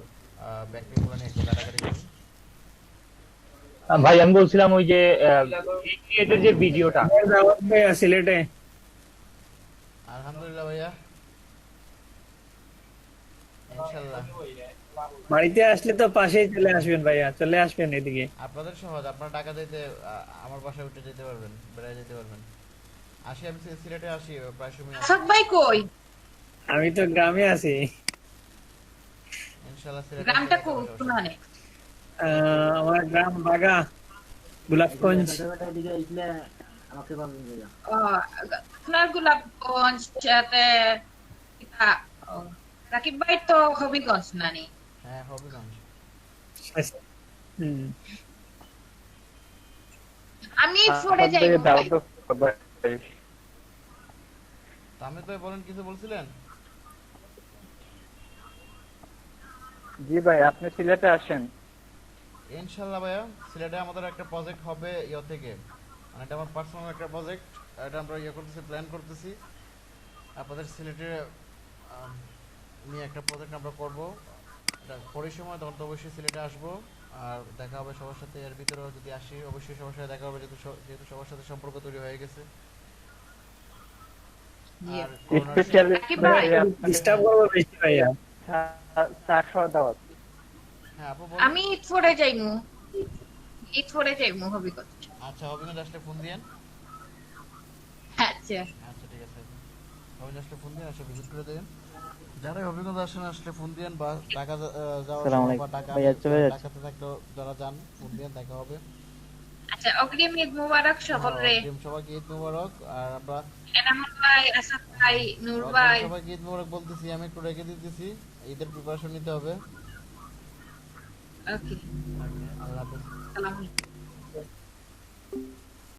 ব্যাকলিংগুলো নিয়ে একটু কাটাকাটি করবেন। ভাই আমি বলছিলাম ওই যে ক্রিয়েটের যে ভিডিওটা সিলেটে। আলহামদুলিল্লাহ ভাইয়া, ইনশাআল্লাহ। বাড়িতে আসলে তো পাশেই চলে আসবেন ভাইয়া, চলে আসবেন এদিকে। আপনাদের সহজ, আপনারা টাকা দিতে আমার বাসায় উঠে যেতে পারবেন, বেড়ায় যেতে পারবেন। আসি আমি সিলেটে আসি প্রায় সময়। আসাদ ভাই কই? আমি তো গ্রামে আছি। ইনশাআল্লাহ সিলেটে। গ্রামটা কোথায়? আমার গ্রাম বাগা, গোলাপগঞ্জ। আমাকে বলবেন ভাইয়া। আপনার গোলাপগঞ্জ সাথে রাকিব ভাই তো হবিগঞ্জ নানি? হ্যাঁ হবিগঞ্জ। আমি ফোরে যাই। তাহলে তো বলেন, কিছু বলছিলেন? জি ভাই, আপনি সিলেটে আসেন। ইনশাআল্লাহ ভাইয়া, সিলেটে আমাদের একটা প্রজেক্ট হবে ইয়া থেকে, মানে এটা আমার পার্সোনাল একটা প্রজেক্ট, এটা আমরা ইয়ে করতেছি, প্ল্যান করতেছি। আপনাদের সিলেটে নিয়ে একটা প্রজেক্ট আমরা করব, এটা পরিসময় তখন তো অবশ্যই সিলেটে আসবো, আর দেখা হবে সবার সাথে। এর ভিতরেও যদি আসি অবশ্যই সবার সাথে দেখা হবে, যেহেতু সবার সাথে সম্পর্ক তৈরি হয়ে গেছে। আমি ঈদ ফোরে যাইমু, ঈদ ফোরে যাইমু হবিগঞ্জ। আচ্ছা হবিগঞ্জ আসলে ফোন দিয়েন। আচ্ছা আচ্ছা ঠিক আছে, হবিগঞ্জ আসলে ফোন দিন, আসলে ভিজিট করে দেন। যারা হবিগঞ্জ আসেন আসলে ফোন দিয়েন, বা ঢাকা যাওয়ার সময় বা ঢাকাতে থাকলেও যারা যান ফোন দিয়েন, দেখা হবে। আচ্ছা, অগ্রিম ঈদ মুবারক সকলরে। সবাইকে ঈদ মুবারক। আর আমরা এনামুল ভাই, আসাদ ভাই, নূর ভাই, সবাইকে ঈদ মুবারক বলতেছি। আমি একটু রেখে দিতেছি, ঈদের প্রিপারেশন নিতে হবে। ওকে, আল্লাহ হাফেজ। সালাম।